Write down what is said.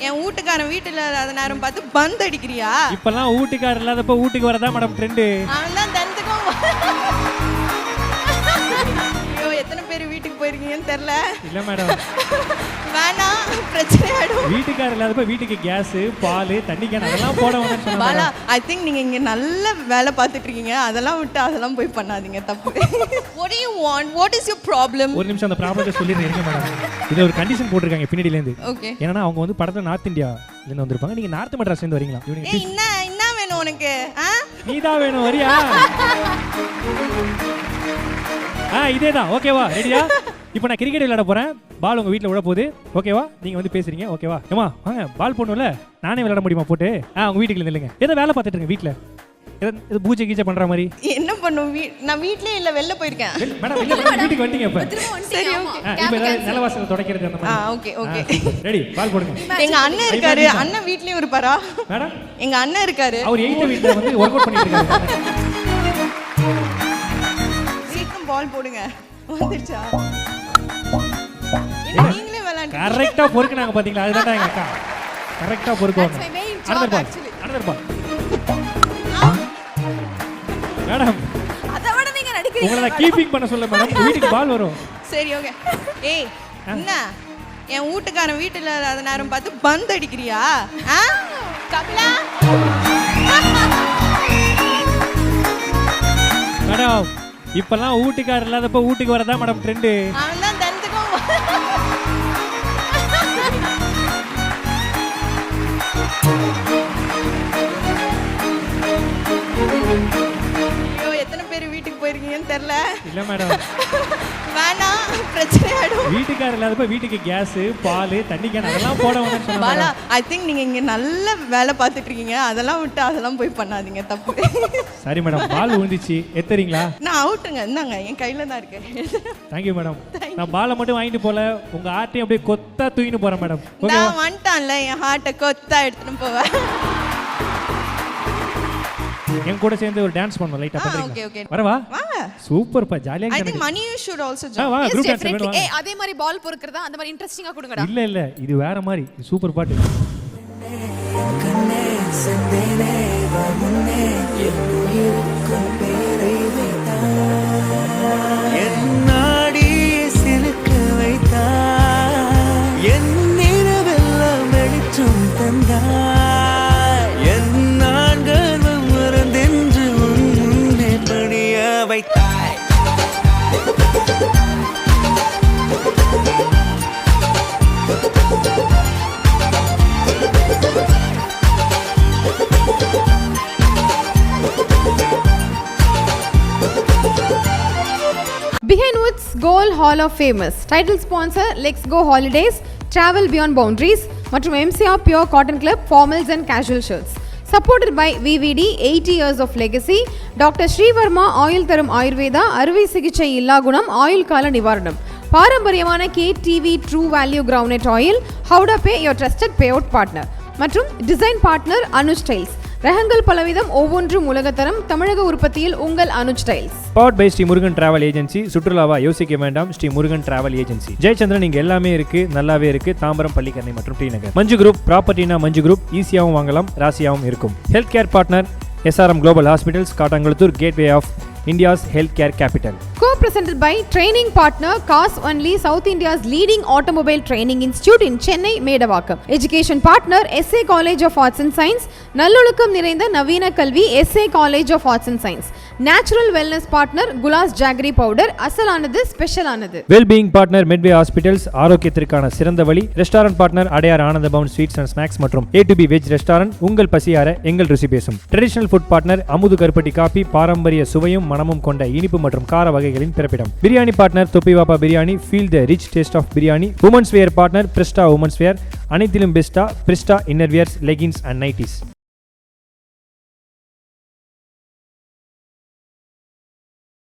என் வீட்டுக்காரன் வீட்டுல இல்லாத நேரம் பார்த்து பந்த் அடிக்கிறியா? இப்பெல்லாம் வீட்டுக்காரர் இல்லாதப்ப வீட்டுக்கு வரதா மேடம் ட்ரெண்ட். அவன் தான் தந்துக்கும். ஐயோ எத்தனை பேர் வீட்டுக்கு போயிருக்கீங்கன்னு தெரியல. இல்ல மேடம் வேணாம், பிரச்சனை ஆயிடும். வீட்டுக்காரர் இல்லாதப்ப வீட்டுக்கு கேஸ், பால், தண்ணி கேன் அதெல்லாம் போட வேண்டாம்னு சொன்னாங்க. பாலா, ஐ திங்க் நீங்க இங்க நல்ல வேலை பார்த்துட்டு இருக்கீங்க. அதெல்லாம் விட்டு அதெல்லாம் போய் பண்ணாதீங்க, தப்பு. What do you want? What is your problem? ஒரு நிமிஷம் அந்த ப்ராப்ளத்தை சொல்லிடுறேன் இருங்க மேடம். இது ஒரு கண்டிஷன் போட்டிருக்காங்க பின்னாடில இருந்து. ஓகே. ஏன்னா அவங்க வந்து படத்துல நார்த் இந்தியால இருந்து வந்திருப்பாங்க. நீங்க நார்த் மெட்ராஸ்ல இருந்து வரீங்களா? ஏய் என்ன வேணும் உனக்கு? நீதான் வேணும், வரியா? இதேதான். ஓகேவா? ரெடியா? இப்போ நான் கிரிக்கெட் விளையாட போறேன். பால் உங்க வீட்டில் விட போகுது. ஓகேவா? நீங்க வந்து பேசுறீங்க. ஓகேவா? ஏமா வாங்க பால் போடணும்ல, நானே விளையாட முடியுமா போட்டு? உங்க வீட்டுக்குள்ள நில்லுங்க. ஏதோ வேலை பார்த்துட்டு இருங்க வீட்டில். ஏதோ பூஜை கீஜை பண்ற மாதிரி. என்ன பண்ணும்? நான் வீட்லயே இல்ல, வெளில போயிருக்கேன். மேடம் இல்ல மேடம், வீட்டுக்கு வந்துட்டீங்க இப்ப. சரி ஓகே. இப்போ நிலவாசல் துடைக்கிறது அந்த மாதிரி. Okay okay. ரெடி? பால் போடுங்க. எங்க அண்ணன் இருக்காரு. அண்ணன் வீட்லயும் இருப்பாரா? மேடம் எங்க அண்ணன் இருக்காரு. அவர் 8th வீட்ல வந்து வொர்க் அவுட் பண்ணிட்டு இருக்காரு. சீக்கிரம் பால் போடுங்க. வந்துச்சா? நீங்களே விளையாடுங்க. கரெக்ட்டா பொறுக்குனாங்க பாத்தீங்களா? அதுதான் எங்க அக்கா. கரெக்ட்டா பொறுக்குவாங்க. another ball. மேடம் அதோட நீங்க நடிக்கிறீங்க. உங்களை கீப்பிங் பண்ண சொல்ல மேடம். வீட்டுக்கு பால் வரும். சரி ஓகே. ஏய் என்ன என் வீட்டுக்காரன் வீட்டுல இல்லாத நேரம் பார்த்து பந்த் அடிக்கிறியா? கபிலா மேடம் இப்பெல்லாம் வீட்டுக்காரர் இல்லாதப்ப வீட்டுக்கு வரதா மேடம் ட்ரெண்ட். அவன் தான் தந்துக்கும். ஐயோ எத்தனை பேர் வீட்டுக்கு போயிருக்கீங்கன்னு தெரியல. இல்ல மேடம் வேணாம், பிரச்சனை ஆயிடும். வீட்டுக்காரர் இல்லாதப்ப வீட்டுக்கு கேஸ், பால், தண்ணி கேன் அதெல்லாம் போட வேண்டாம்னு சொன்னாங்க. பாலா, ஐ திங்க் நீங்க இங்க நல்ல வேலை பார்த்துட்டு இருக்கீங்க. அதெல்லாம் விட்டு அதெல்லாம் போய் பண்ணாதீங்க, தப்பு. சரி மேடம், பால் விழுந்துச்சு, எத்தறீங்களா? நான் அவுட்டுங்க, இந்தாங்க என் கையில தான் இருக்கு. Thank you madam. நான் பாலை மட்டும் வாங்கிட்டு போல, உங்க ஹார்ட்டையும் அப்படியே கொத்தா தூக்கிட்டு போறேன் மேடம். நான் வந்துட்டான்ல, என் ஹார்ட்டை கொத்தா எடுத்துட்டு போவேன். என் கூட சேர்ந்து ஒரு டான்ஸ் பண்ணனும், லைட்டா பண்றீங்களா? Okay okay. வரவா? வாங்க. சூப்பர் பா, ஜாலியா இருக்கு. I think Mani you should also join. வா குரூப் டான்ஸ் பண்ணுவா. ஏய் அதே மாதிரி பால் பொறுக்குறதா அந்த மாதிரி இன்ட்ரஸ்டிங்கா கொடுங்கடா. இல்ல இது வேற மாதிரி. சூப்பர் பாட்டு. கண்ணே செந்தேனே வா முன்னே என் உயிருக்கு பேரை வைத்தா, என் நாடி சிலுக்க வைத்தா, என் நினைவெல்லாம் வெளிச்சம் தந்தா, என் நாங்கள் மறந்தென்று உன்னை பணிய வைத்தாய். Behind Woods Gold Hall of Famous title sponsor Let's Go Holidays, Travel Beyond Boundaries மற்றும் MCR Pure Cotton Club formals and casual shirts. Supported by VVD 80 years of legacy, Dr. Srivarma Oil தரும் ஆயுர்வேதா, அறுவை சிகிச்சை இல்லா குணம், ஆயுள் கால நிவாரணம், பாரம்பரியமான KTV True Value Groundnut Oil, Howda Pay your trusted payout partner மற்றும் டிசைன் பார்ட்னர் அனுஜ் ஸ்டைல்ஸ். ரகங்கள் பலவிதம், ஒவ்வொன்றும் உலகத்தரம், தமிழக உற்பத்தியில் உங்கள் Anuj styles. Powered by Shri Murugan travel agency. சுற்றுலாவா யோசிக்க வேண்டாம், ஸ்ரீ முருகன் டிராவல் ஏஜென்சி. ஜெயச்சந்திரன் இங்க எல்லாமே இருக்கு, நல்லாவே இருக்கு. தாம்பரம், பள்ளிக்கரணை மற்றும் டி நகர். மஞ்சு குரூப் ப்ராப்பர்ட்டினா மஞ்சு குரூப், ஈஸியாகவும் வாங்கலாம், ராசியாகவும் இருக்கும். Health care partner SRM global hospitals, Kattankulathur, gateway of India's healthcare capital. Co-presented by training partner Cars Only, South India's leading automobile training institute in Chennai, Medavakkam. Education partner SA College of Arts and Science, நல்லொழுக்கம் நிறைந்த நவீன கல்வி SA College of Arts and Science. Natural wellness partner Gulas Jaggery powder, அசலானது ஸ்பெஷலானது. Well-being partner Medway Hospitals, ஆரோக்கியத்திற்கான சிறந்த வழி. Restaurant partner Adyar Ananda Pawan sweets and snacks மற்றும் A2B veg restaurant, உங்கள் பசியார எங்கள் ருசி பேசும். ட்ரெடிஷனல் ஃபுட் பார்ட்னர் அமுது கருப்பட்டி காபி, பாரம்பரிய சுவையும் மனமும் கொண்ட இனிப்பு மற்றும் கார வகைகளின் பிறப்பிடம். Biryani partner Thoppi Vappa biryani, feel the rich taste of biryani. Women's wear partner Brista women's wear, அனைத்திலும் பெஸ்டா Brista inner wears, leggings and nighties.